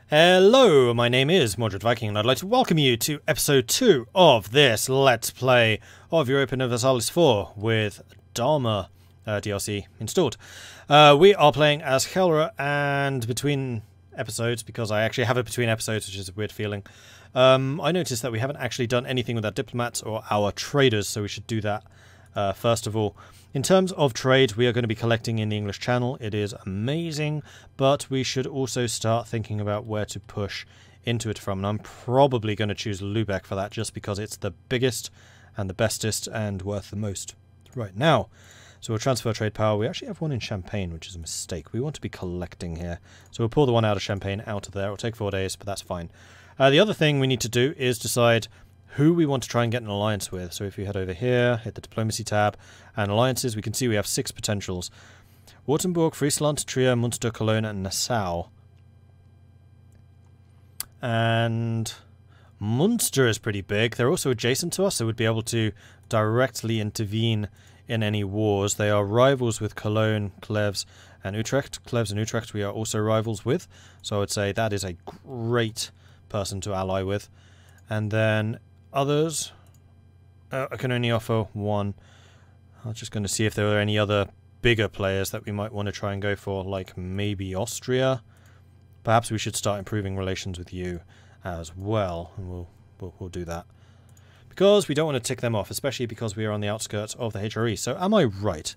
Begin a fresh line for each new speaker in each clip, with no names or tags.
Hello, my name is Mordred Viking, and I'd like to welcome you to episode 2 of this Let's Play of Europa Universalis IV with Dharma DLC installed. We are playing as Gelre, and between episodes, because I actually have it between episodes, which is a weird feeling, I noticed that we haven't actually done anything with our diplomats or our traders, so we should do that first of all. In terms of trade, we are going to be collecting in the English Channel. It is amazing, but we should also start thinking about where to push into it from. And I'm probably going to choose Lübeck for that, just because it's the biggest and the bestest and worth the most right now. So we'll transfer trade power. We actually have one in Champagne, which is a mistake. We want to be collecting here. So we'll pull the one out of Champagne out of there. It'll take 4 days, but that's fine. The other thing we need to do is decide who we want to try and get an alliance with. So if we head over here, hit the diplomacy tab, and alliances, we can see we have 6 potentials. Württemberg, Friesland, Trier, Munster, Cologne, and Nassau. And Munster is pretty big. They're also adjacent to us, so we'd be able to directly intervene in any wars. They are rivals with Cologne, Cleves, and Utrecht. Cleves and Utrecht we are also rivals with, so I would say that is a great person to ally with. And then others, I can only offer one. I'm just going to see if there are any other bigger players that we might want to try and go for, like maybe Austria. Perhaps we should start improving relations with you as well, and we'll do that. Because we don't want to tick them off, especially because we are on the outskirts of the HRE. So am I right?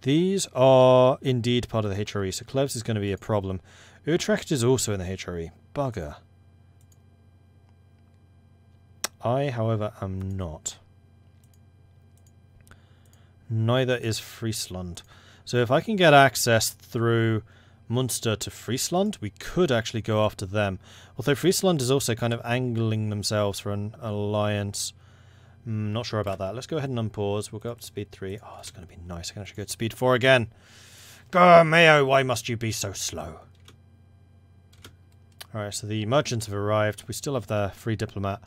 These are indeed part of the HRE, so Cleves is going to be a problem. Utrecht is also in the HRE. Bugger. I, however, am not. Neither is Friesland. So if I can get access through Munster to Friesland, we could actually go after them. Although Friesland is also kind of angling themselves for an alliance. Not sure about that. Let's go ahead and unpause. We'll go up to speed 3. Oh, it's going to be nice. I can actually go to speed 4 again. Grr, Mayo, why must you be so slow? Alright, so the merchants have arrived. We still have the free diplomat.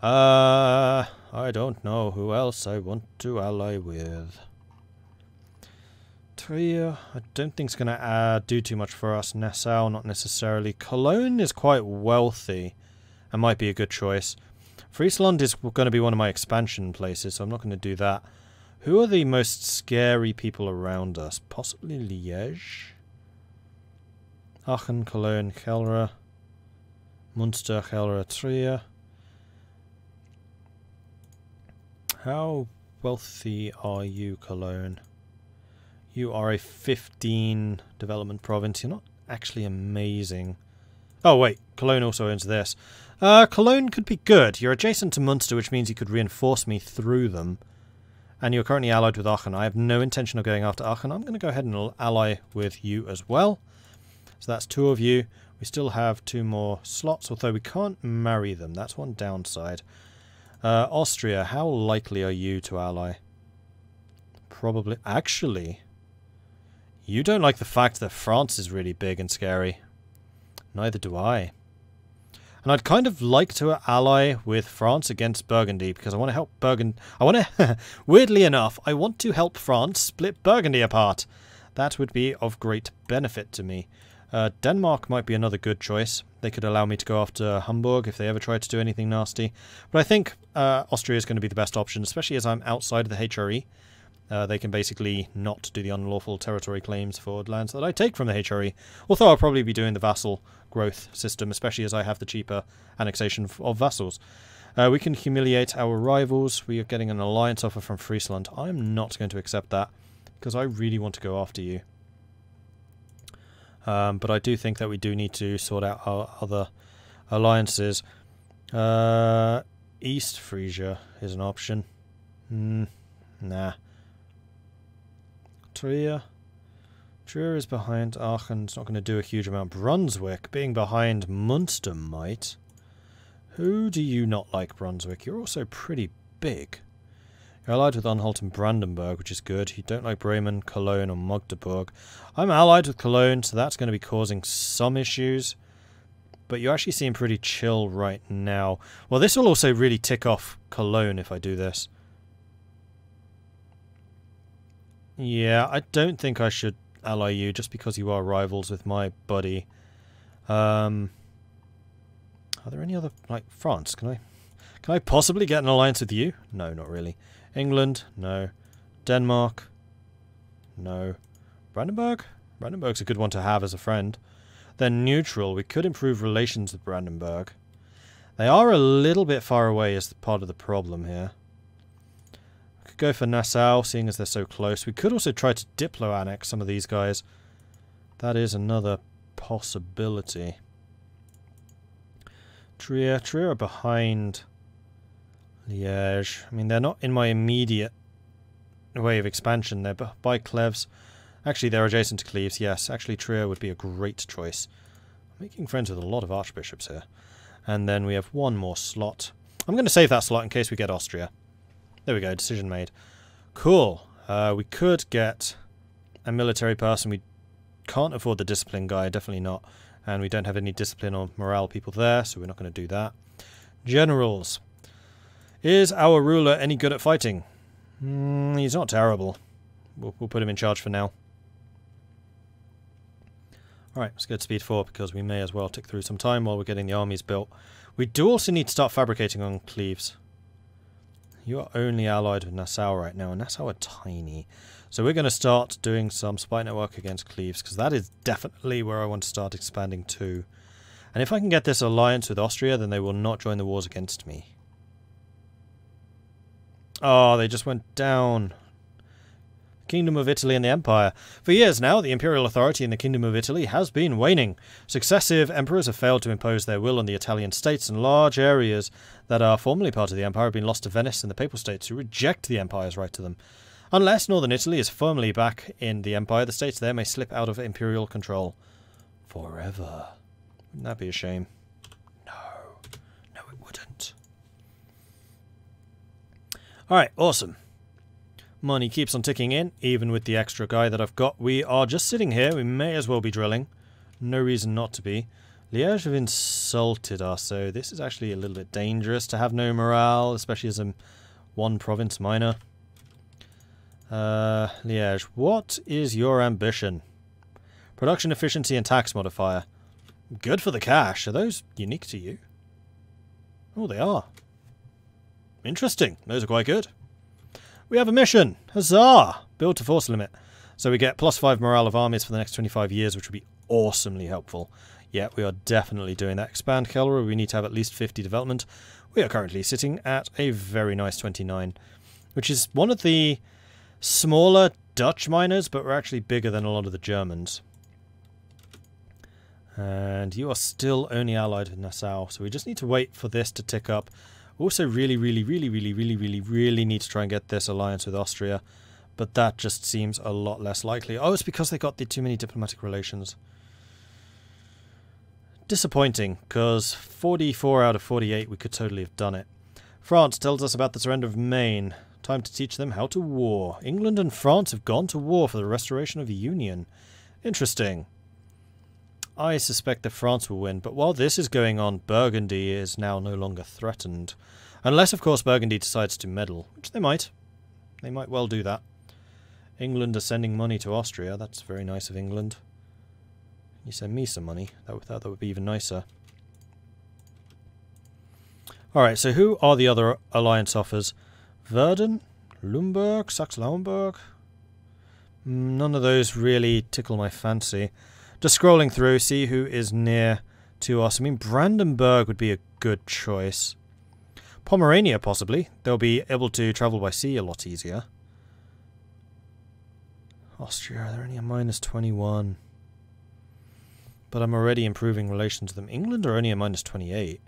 I don't know who else I want to ally with. Trier, I don't think it's going to do too much for us. Nassau, not necessarily. Cologne is quite wealthy and might be a good choice. Friesland is going to be one of my expansion places, so I'm not going to do that. Who are the most scary people around us? Possibly Liège? Aachen, Cologne, Gelre. Munster, Gelre, Trier. How wealthy are you, Cologne? You are a 15 development province. You're not actually amazing. Oh wait, Cologne also owns this. Cologne could be good. You're adjacent to Munster, which means you could reinforce me through them. And you're currently allied with Aachen. I have no intention of going after Aachen. I'm going to go ahead and ally with you as well. So that's 2 of you. We still have 2 more slots, although we can't marry them. That's one downside. Austria, how likely are you to ally? Probably. Actually, you don't like the fact that France is really big and scary. Neither do I. And I'd kind of like to ally with France against Burgundy, because I want to help Burgundy. I want to, weirdly enough, I want to help France split Burgundy apart. That would be of great benefit to me. Denmark might be another good choice. They could allow me to go after Hamburg if they ever try to do anything nasty. But I think Austria is going to be the best option, especially as I'm outside of the HRE. They can basically not do the unlawful territory claims for lands that I take from the HRE. Although I'll probably be doing the vassal growth system, especially as I have the cheaper annexation of vassals. We can humiliate our rivals. We are getting an alliance offer from Friesland. I'm not going to accept that, because I really want to go after you. But I do think that we do need to sort out our other alliances. East Frisia is an option. Nah. Trier. Trier is behind Aachen. It's not going to do a huge amount. Brunswick being behind Munster might. Who do you not like, Brunswick? You're also pretty big. You're allied with Anhalt and Brandenburg, which is good. You don't like Bremen, Cologne, or Magdeburg. I'm allied with Cologne, so that's going to be causing some issues. But you actually seem pretty chill right now. Well, this will also really tick off Cologne if I do this. Yeah, I don't think I should ally you just because you are rivals with my buddy. Are there any other, like France? Can I possibly get an alliance with you? No, not really. England? No. Denmark? No. Brandenburg? Brandenburg's a good one to have as a friend. Then neutral. We could improve relations with Brandenburg. They are a little bit far away as part of the problem here. We could go for Nassau, seeing as they're so close. We could also try to diplo-annex some of these guys. That is another possibility. Trier are behind Liège. I mean, they're not in my immediate way of expansion. They're by Cleves. Actually, they're adjacent to Cleves, yes. Actually, Trier would be a great choice. I'm making friends with a lot of archbishops here. And then we have one more slot. I'm going to save that slot in case we get Austria. There we go, decision made. Cool. We could get a military person. We can't afford the discipline guy, definitely not. And we don't have any discipline or morale people there, so we're not going to do that. Generals. Is our ruler any good at fighting? He's not terrible. We'll put him in charge for now. Alright, let's go to speed 4 because we may as well tick through some time while we're getting the armies built. We do also need to start fabricating on Cleves. You are only allied with Nassau right now, and Nassau are tiny. So we're going to start doing some spy network against Cleves, because that is definitely where I want to start expanding to. And if I can get this alliance with Austria, then they will not join the wars against me. Oh, they just went down. Kingdom of Italy and the Empire. For years now, the imperial authority in the Kingdom of Italy has been waning. Successive emperors have failed to impose their will on the Italian states, and large areas that are formerly part of the empire have been lost to Venice and the Papal States, who reject the empire's right to them. Unless northern Italy is firmly back in the empire, the states there may slip out of imperial control. Forever. Wouldn't that be a shame? No. No, it wouldn't. Alright, awesome. Money keeps on ticking in, even with the extra guy that I've got. We are just sitting here. We may as well be drilling. No reason not to be. Liège have insulted us, so this is actually a little bit dangerous to have no morale, especially as a one province minor. Liège, what is your ambition? Production efficiency and tax modifier. Good for the cash. Are those unique to you? Oh, they are. Interesting. Those are quite good. We have a mission! Huzzah! Build to force limit. So we get +5 morale of armies for the next 25 years, which would be awesomely helpful. Yeah, we are definitely doing that. Expand Gelre, we need to have at least 50 development. We are currently sitting at a very nice 29, which is one of the smaller Dutch miners, but we're actually bigger than a lot of the Germans. And you are still only allied with Nassau, so we just need to wait for this to tick up. Also really need to try and get this alliance with Austria, but that just seems a lot less likely. Oh, it's because they got the too many diplomatic relations. Disappointing, because 44 out of 48 we could totally have done it. France tells us about the surrender of Maine. Time to teach them how to war. England and France have gone to war for the restoration of union. Interesting. I suspect that France will win, but while this is going on, Burgundy is now no longer threatened. Unless, of course, Burgundy decides to meddle, which they might. They might well do that. England are sending money to Austria. That's very nice of England. You send me some money. That would be even nicer. Alright, so who are the other alliance offers? Verden? Lumberg? Saxe-Lauenburg? None of those really tickle my fancy. Just scrolling through, see who is near to us. I mean, Brandenburg would be a good choice. Pomerania, possibly. They'll be able to travel by sea a lot easier. Austria, they're only a -21. But I'm already improving relations with them. England are only a -28.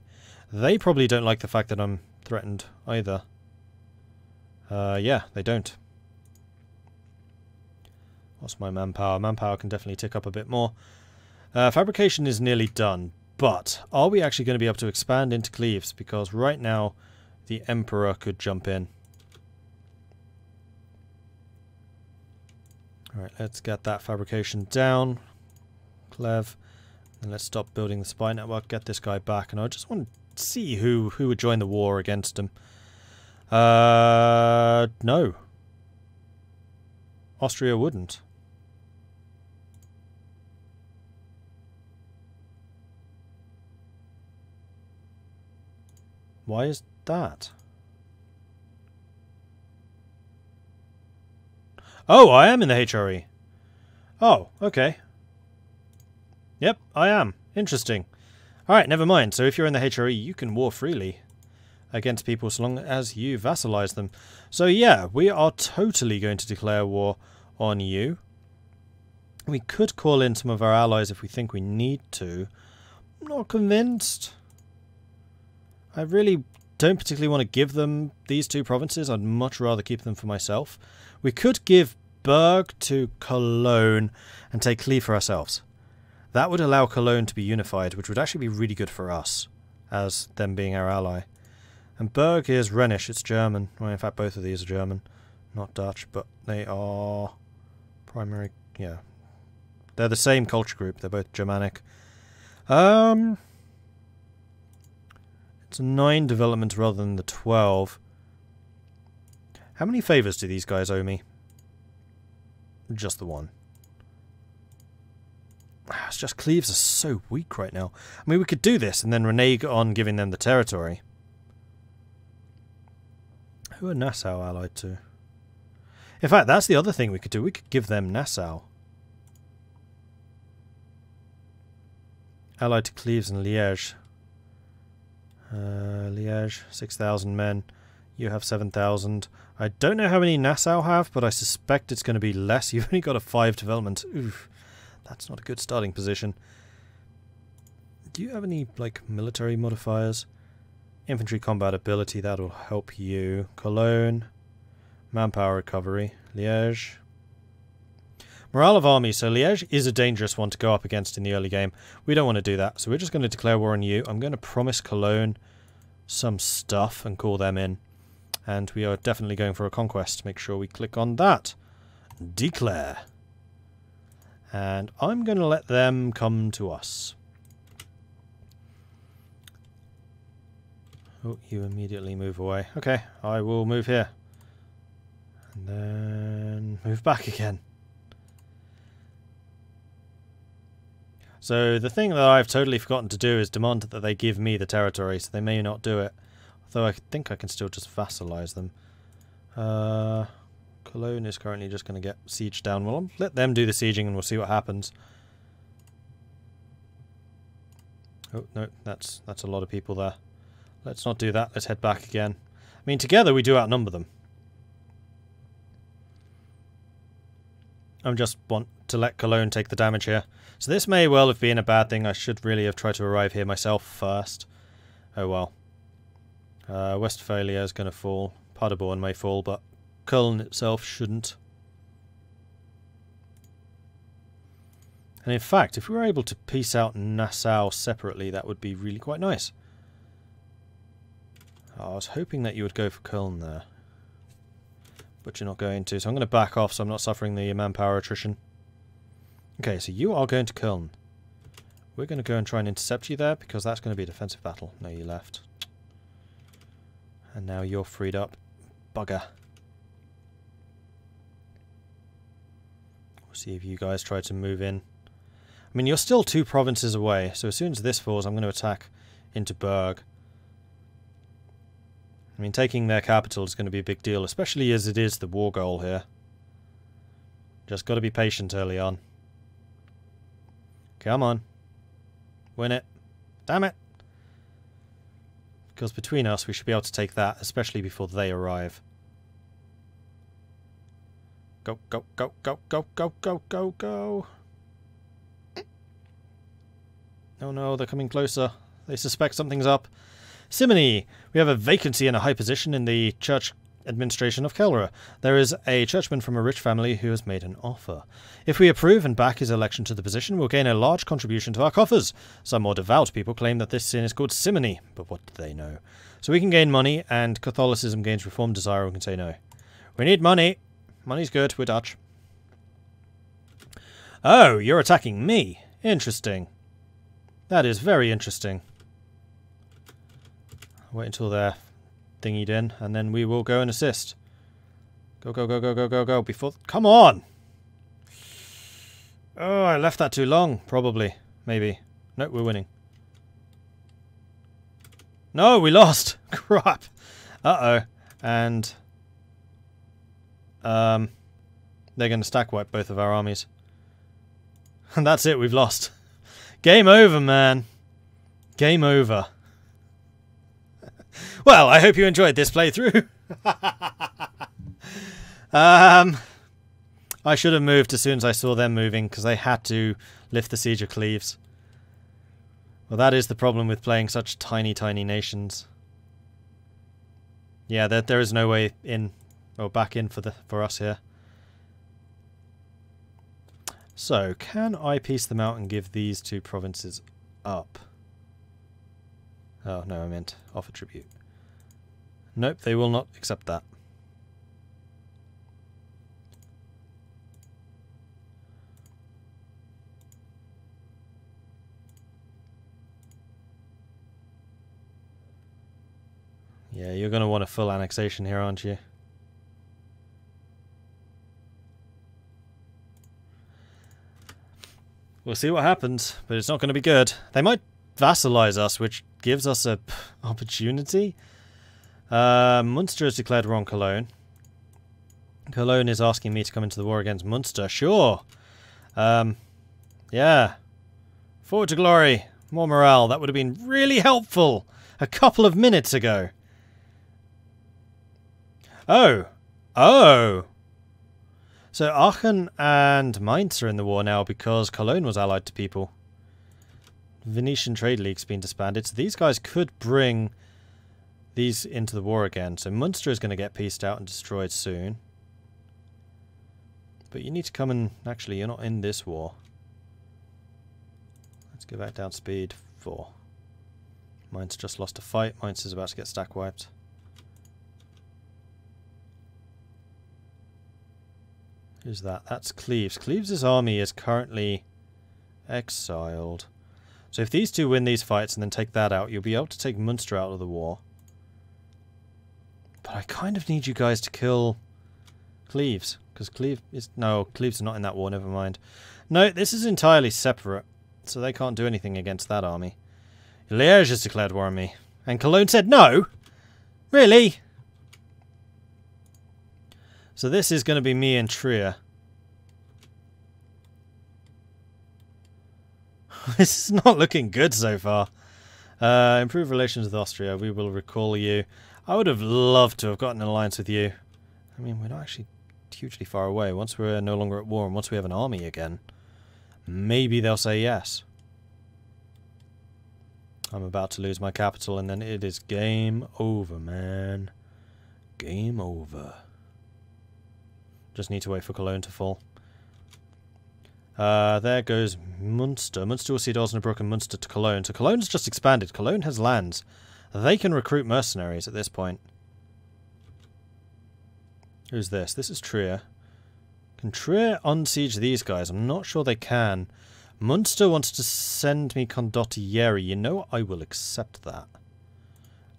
They probably don't like the fact that I'm threatened either. Yeah, they don't. What's my manpower? Manpower can definitely tick up a bit more. Fabrication is nearly done, but are we actually going to be able to expand into Cleves? Because right now, the Emperor could jump in. Alright, let's get that fabrication down. Clev. And let's stop building the spy network, get this guy back, and I just want to see who would join the war against him. No. Austria wouldn't. Why is that? Oh, I am in the HRE. Oh, okay. Yep, I am. Interesting. Alright, never mind. So if you're in the HRE, you can war freely against people so long as you vassalize them. So yeah, we are totally going to declare war on you. We could call in some of our allies if we think we need to. I'm not convinced. I really don't particularly want to give them these two provinces. I'd much rather keep them for myself. We could give Berg to Cologne and take Cleve for ourselves. That would allow Cologne to be unified, which would actually be really good for us, as them being our ally. And Berg is Rhenish, it's German. Well, in fact, both of these are German, not Dutch, but they are primary, yeah. They're the same culture group, they're both Germanic. It's 9 developments rather than the 12. How many favours do these guys owe me? Just the one. It's just Cleves are so weak right now. I mean, we could do this and then renege on giving them the territory. Who are Nassau allied to? In fact, that's the other thing we could do. We could give them Nassau. Allied to Cleves and Liège. Liège, 6,000 men. You have 7,000. I don't know how many Nassau have, but I suspect it's going to be less. You've only got a 5 development. Oof. That's not a good starting position. Do you have any, like, military modifiers? Infantry combat ability, that'll help you. Cologne. Manpower recovery. Liège. Morale of armies. So Liège is a dangerous one to go up against in the early game. We don't want to do that, so we're just going to declare war on you. I'm going to promise Cologne some stuff and call them in. And we are definitely going for a conquest. Make sure we click on that. Declare. And I'm going to let them come to us. Oh, you immediately move away. Okay, I will move here. And then move back again. So the thing that I've totally forgotten to do is demand that they give me the territory, so they may not do it. Although I think I can still just vassalize them. Cologne is currently just going to get sieged down. Well, I'll let them do the sieging and we'll see what happens. Oh, no, that's a lot of people there. Let's not do that. Let's head back again. I mean, together we do outnumber them. I just want to let Cologne take the damage here. So this may well have been a bad thing. I should really have tried to arrive here myself first. Oh well. Westphalia is going to fall. Paderborn may fall, but Köln itself shouldn't. And in fact, if we were able to piece out Nassau separately, that would be really quite nice. I was hoping that you would go for Köln there. But you're not going to, so I'm going to back off so I'm not suffering the manpower attrition. Okay, so you are going to Köln. We're going to go and try and intercept you there, because that's going to be a defensive battle. No, you left. And now you're freed up. Bugger. We'll see if you guys try to move in. I mean, you're still 2 provinces away, so as soon as this falls, I'm going to attack into Berg. I mean, taking their capital is going to be a big deal, especially as it is the war goal here. Just got to be patient early on. Come on. Win it. Damn it. Because between us, we should be able to take that, especially before they arrive. Go, go, go, go, go, go, go, go, go. Oh no, they're coming closer. They suspect something's up. Simony, we have a vacancy in a high position in the church administration of Gelre. There is a churchman from a rich family who has made an offer. If we approve and back his election to the position, we'll gain a large contribution to our coffers. Some more devout people claim that this sin is called simony, but what do they know? So we can gain money, and Catholicism gains reform desire, we can say no. We need money. Money's good, we're Dutch. Oh, you're attacking me. Interesting. That is very interesting. Wait until they're thingied in, and then we will go and assist. Go, go, go, go, go, go, go. Before... Come on! Oh, I left that too long. Probably. Maybe. Nope, we're winning. No, we lost! Crap! Uh-oh. And... they're going to stack wipe both of our armies. And that's it, we've lost. Game over, man. Game over. Well, I hope you enjoyed this playthrough. I should have moved as soon as I saw them moving, because they had to lift the siege of Cleves. Well, that is the problem with playing such tiny, tiny nations. Yeah, there is no way in, or back in for us here. So, can I piece them out and give these two provinces up? Oh, no, I meant offer tribute. Nope, they will not accept that. Yeah, you're going to want a full annexation here, aren't you? We'll see what happens, but it's not going to be good. They might vassalize us, which gives us a opportunity. Munster has declared war on Cologne. Cologne is asking me to come into the war against Munster. Sure. Yeah. Forward to glory. More morale. That would have been really helpful a couple of minutes ago. Oh. Oh. So Aachen and Mainz are in the war now because Cologne was allied to people. Venetian Trade League's been disbanded, so these guys could bring these into the war again. So Munster is going to get pieced out and destroyed soon. But you need to come and... Actually, you're not in this war. Let's go back down speed 4. Mainz just lost a fight. Mainz is about to get stack wiped. Who's that? That's Cleves. Cleves' army is currently exiled. So if these two win these fights and then take that out, you'll be able to take Munster out of the war. But I kind of need you guys to kill Cleves. Because Cleves is... No, Cleves is not in that war, never mind. No, this is entirely separate. So they can't do anything against that army. Liège has declared war on me. And Cologne said no! Really? So this is going to be me and Trier. This is not looking good so far. Improve relations with Austria. We will recall you. I would have loved to have gotten an alliance with you. I mean, we're not actually hugely far away. Once we're no longer at war and once we have an army again, maybe they'll say yes. I'm about to lose my capital and then it is game over, man. Game over. Just need to wait for Cologne to fall. There goes Munster. Munster will cede Osnabrück and Munster to Cologne. So Cologne's just expanded. Cologne has lands. They can recruit mercenaries at this point. Who's this? This is Trier. Can Trier unsiege these guys? I'm not sure they can. Munster wants to send me condottieri. You know what? I will accept that.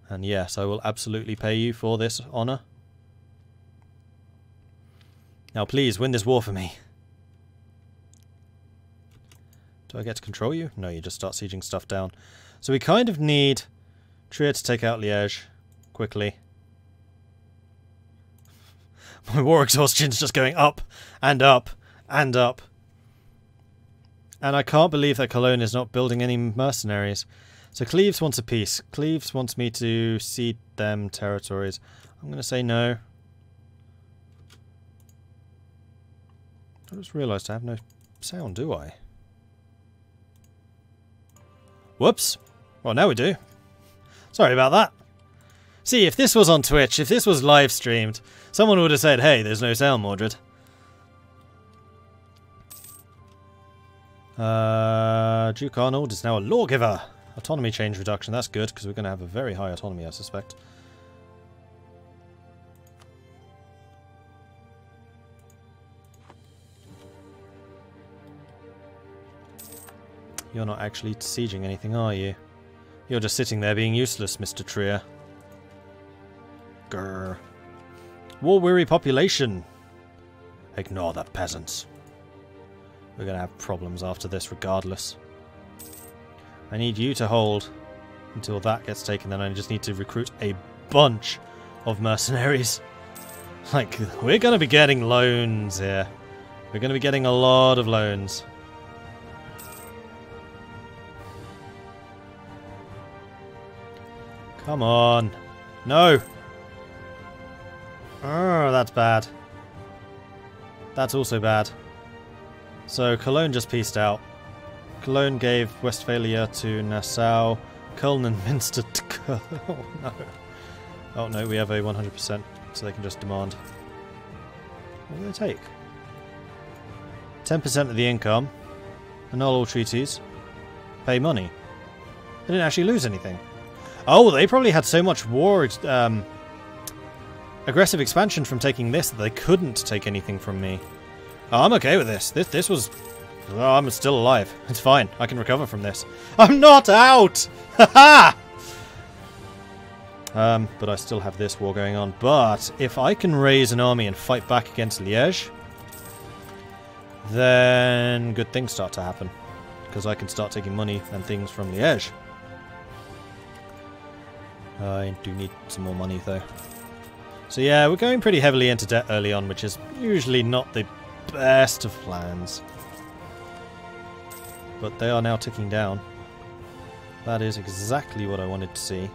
And yes, I will absolutely pay you for this honour. Now please, win this war for me. Do I get to control you? No, you just start sieging stuff down. So we kind of need Trier to take out Liège quickly. My war exhaustion's just going up and up and up. And I can't believe that Cologne is not building any mercenaries. So Cleves wants a peace. Cleves wants me to cede them territories. I'm going to say no. I just realised I have no sound, do I? Whoops. Well, now we do. Sorry about that. See, if this was on Twitch, if this was live streamed, someone would have said, hey, there's no sound, Mordred. Duke Arnold is now a lawgiver. Autonomy change reduction, that's good, because we're going to have a very high autonomy, I suspect. You're not actually sieging anything, are you? You're just sitting there being useless, Mr. Trier. Grrr. War-weary population. Ignore the peasants. We're going to have problems after this regardless. I need you to hold until that gets taken. Then I just need to recruit a bunch of mercenaries. Like, we're going to be getting loans here. We're going to be getting a lot of loans. Come on. No! Oh, that's bad. That's also bad. So, Cologne just peaced out. Cologne gave Westphalia to Nassau. Köln and Minster to Köln. Oh, no. Oh, no, we have a 100%, so they can just demand. What do they take? 10% of the income. Annul all treaties. Pay money. They didn't actually lose anything. Oh, they probably had so much war... aggressive expansion from taking this that they couldn't take anything from me. Oh, I'm okay with this. This was... Oh, I'm still alive. It's fine. I can recover from this. I'm not out! Haha! But I still have this war going on. But if I can raise an army and fight back against Liège, then good things start to happen. Because I can start taking money and things from Liège. I do need some more money, though. So yeah, we're going pretty heavily into debt early on, which is usually not the best of plans. But they are now ticking down. That is exactly what I wanted to see.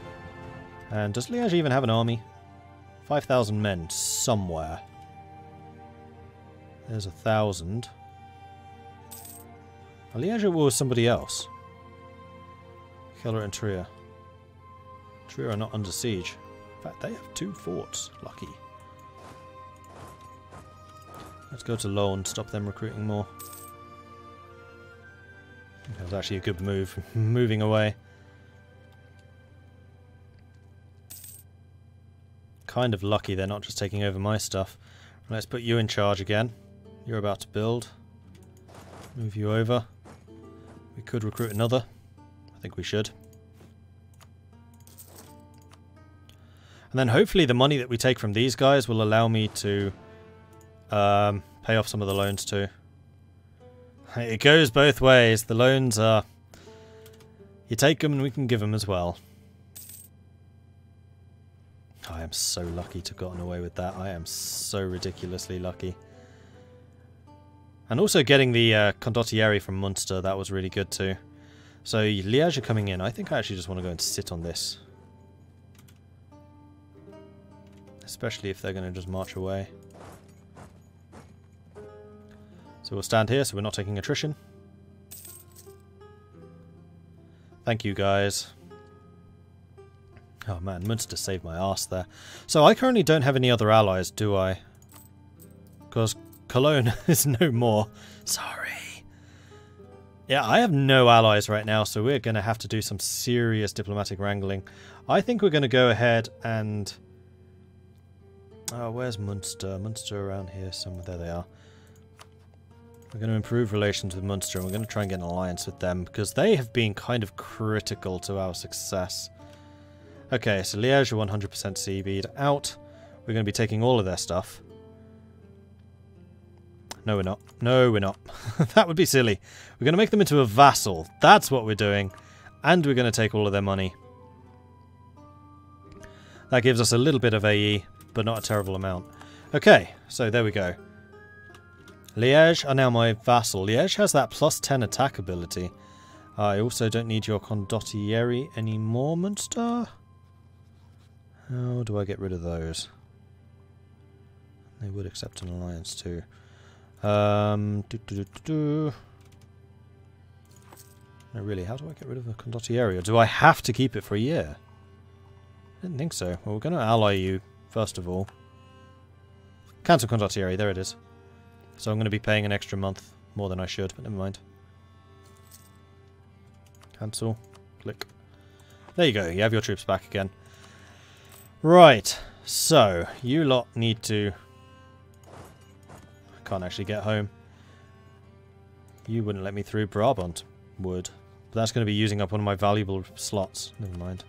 And does Liège even have an army? 5,000 men somewhere. There's 1,000. Liège was somebody else. Gelre and Trier. Trier are not under siege. In fact, they have 2 forts. Lucky. Let's go to Low and stop them recruiting more. That was actually a good move. Moving away. Kind of lucky they're not just taking over my stuff. Let's put you in charge again. You're about to build. Move you over. We could recruit another. I think we should. And then hopefully the money that we take from these guys will allow me to pay off some of the loans too. It goes both ways. The loans are... You take them and we can give them as well. I am so lucky to have gotten away with that. I am so ridiculously lucky. And also getting the condottieri from Munster, that was really good too. So Liège are coming in. I think I actually just want to go and sit on this. Especially if they're going to just march away. So we'll stand here so we're not taking attrition. Thank you guys. Oh man, Munster saved my arse there. So I currently don't have any other allies, do I? Because Cologne is no more. Sorry. Yeah, I have no allies right now, so we're going to have to do some serious diplomatic wrangling. I think we're going to go ahead and... Oh, where's Munster? Munster around here somewhere. There they are. We're going to improve relations with Munster, and we're going to try and get an alliance with them, because they have been kind of critical to our success. Okay, so Liège are 100% CB'd out. We're going to be taking all of their stuff. No, we're not. No, we're not. That would be silly. We're going to make them into a vassal. That's what we're doing. And we're going to take all of their money. That gives us a little bit of AE, but not a terrible amount. Okay, so there we go. Liège are now my vassal. Liège has that plus 10 attack ability. I also don't need your condottieri anymore, Munster. How do I get rid of those? They would accept an alliance too. No, really, how do I get rid of the condottieri? Or do I have to keep it for a year? I didn't think so. Well, we're going to ally you, first of all. Cancel condottieri, there it is. So I'm going to be paying an extra month, more than I should, but never mind. Cancel. Click. There you go, you have your troops back again. Right, so, you lot need to... I can't actually get home. You wouldn't let me through. Brabant would. But that's going to be using up one of my valuable slots. Never mind.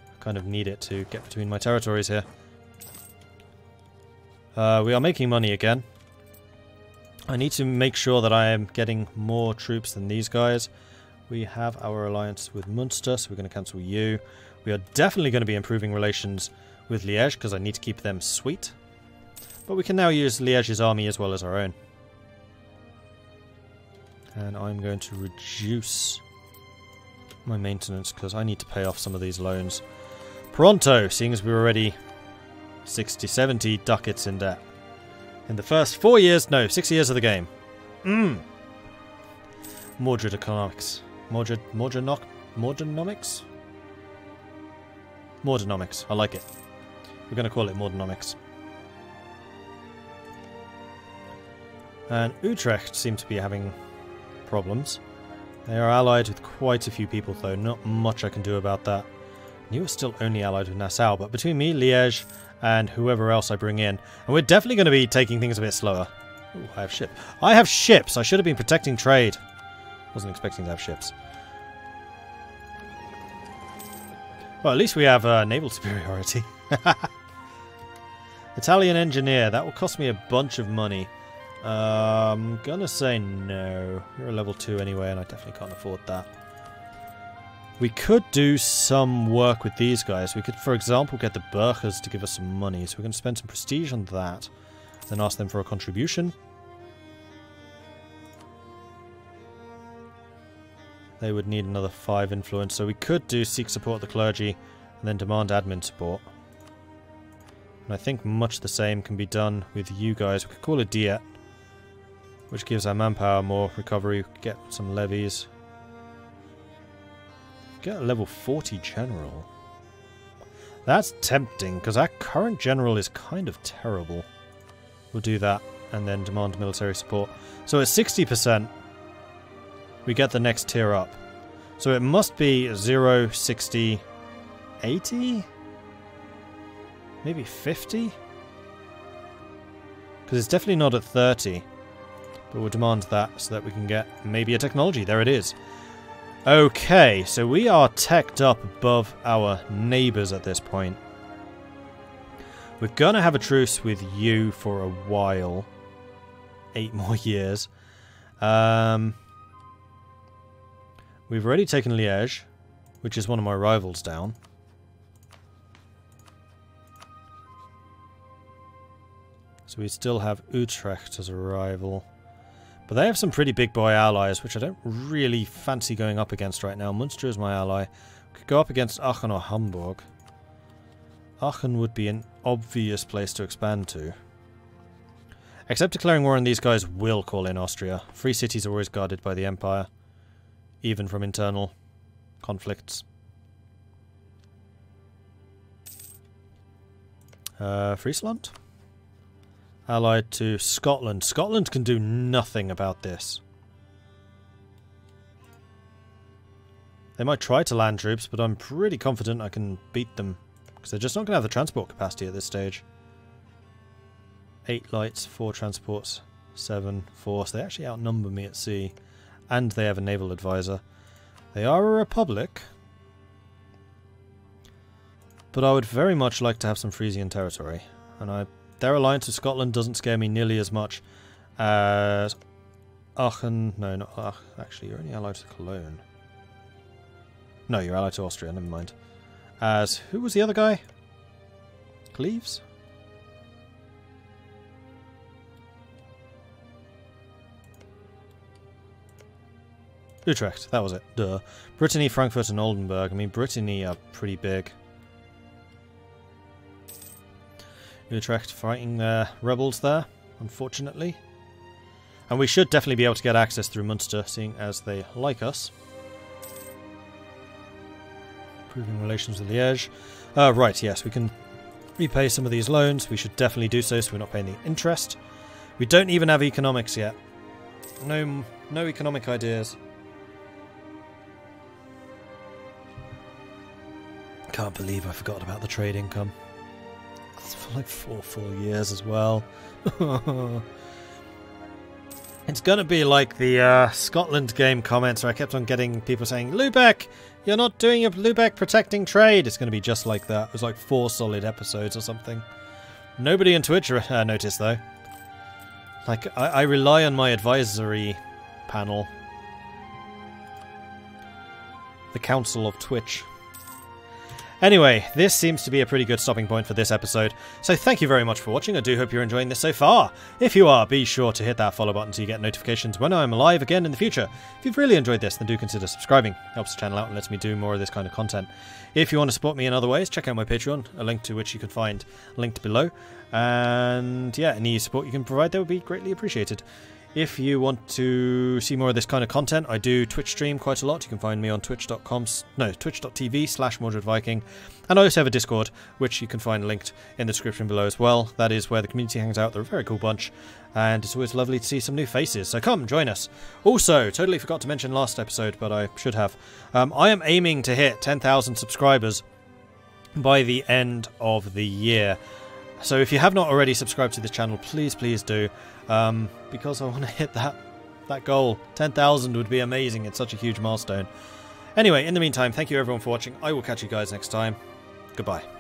I kind of need it to get between my territories here. We are making money again. I need to make sure that I am getting more troops than these guys. We have our alliance with Munster, so we're going to cancel you. We are definitely going to be improving relations with Liège, because I need to keep them sweet. But we can now use Liège's army as well as our own. And I'm going to reduce my maintenance, because I need to pay off some of these loans. Pronto, seeing as we're already 60, 70 ducats in debt. In the first 4 years, no, 6 years of the game. Mordred economics. Mordenomics? Mordenomics, I like it. We're going to call it Mordenomics. And Utrecht seem to be having problems. They are allied with quite a few people though, not much I can do about that. You are still only allied with Nassau, but between me, Liège, and whoever else I bring in, and we're definitely going to be taking things a bit slower. Ooh, I have ship. I have ships! I should have been protecting trade. Wasn't expecting to have ships. Well, at least we have naval superiority. Italian engineer. That will cost me a bunch of money. I'm gonna say no. You're a level 2 anyway, and I definitely can't afford that. We could do some work with these guys. We could, for example, get the Burghers to give us some money. So we're going to spend some prestige on that. Then ask them for a contribution. They would need another 5 influence. So we could do seek support the clergy and then demand admin support. And I think much the same can be done with you guys. We could call a diet, which gives our manpower more recovery. We could get some levies. Get a level 40 general. That's tempting, because our current general is kind of terrible. We'll do that, and then demand military support. So at 60%, we get the next tier up. So it must be 0, 60, 80? Maybe 50? Because it's definitely not at 30. But we'll demand that so that we can get maybe a technology. There it is. Okay, so we are teched up above our neighbours at this point. We're going to have a truce with you for a while. 8 more years. We've already taken Liège, which is one of my rivals down. So we still have Utrecht as a rival. But they have some pretty big boy allies, which I don't really fancy going up against right now. Munster is my ally. We could go up against Aachen or Hamburg. Aachen would be an obvious place to expand to. Except declaring war on these guys will call in Austria. Free cities are always guarded by the Empire, even from internal conflicts. Friesland? Allied to Scotland. Scotland can do nothing about this. They might try to land troops, but I'm pretty confident I can beat them. Because they're just not going to have the transport capacity at this stage. 8 lights, 4 transports, 7 force. They actually outnumber me at sea. And they have a naval advisor. They are a republic. But I would very much like to have some Frisian territory. And their alliance with Scotland doesn't scare me nearly as much as Aachen. No, not Aachen. Actually, you're only allied to Cologne. No, you're allied to Austria. Never mind. As who was the other guy? Cleves? Utrecht. That was it. Duh. Brittany, Frankfurt, and Oldenburg. I mean, Brittany are pretty big. Utrecht fighting their rebels there, unfortunately. And we should definitely be able to get access through Munster, seeing as they like us. Improving relations with Liège. Right, yes, we can repay some of these loans. We should definitely do so we're not paying the interest. We don't even have economics yet. No economic ideas. Can't believe I forgot about the trade income. For like 4 full years as well. It's gonna be like the Scotland game comments where I kept on getting people saying, Lubeck, you're not doing your Lubeck protecting trade. It's gonna be just like that. It was like 4 solid episodes or something. Nobody on Twitch noticed though. Like, I rely on my advisory panel. The Council of Twitch. Anyway, this seems to be a pretty good stopping point for this episode, so thank you very much for watching. I do hope you're enjoying this so far. If you are, be sure to hit that follow button so you get notifications when I'm live again in the future. If you've really enjoyed this, then do consider subscribing. Helps the channel out and lets me do more of this kind of content. If you want to support me in other ways, check out my Patreon, a link to which you can find linked below. And yeah, any support you can provide there would be greatly appreciated. If you want to see more of this kind of content, I do Twitch stream quite a lot. You can find me on twitch.tv/MordredViking. And I also have a Discord, which you can find linked in the description below as well. That is where the community hangs out. They're a very cool bunch. And it's always lovely to see some new faces. So come, join us. Also, totally forgot to mention last episode, but I should have. I am aiming to hit 10,000 subscribers by the end of the year. So if you have not already subscribed to this channel, please do. Because I want to hit that goal. 10,000 would be amazing. It's such a huge milestone. Anyway, in the meantime, thank you everyone for watching. I will catch you guys next time. Goodbye.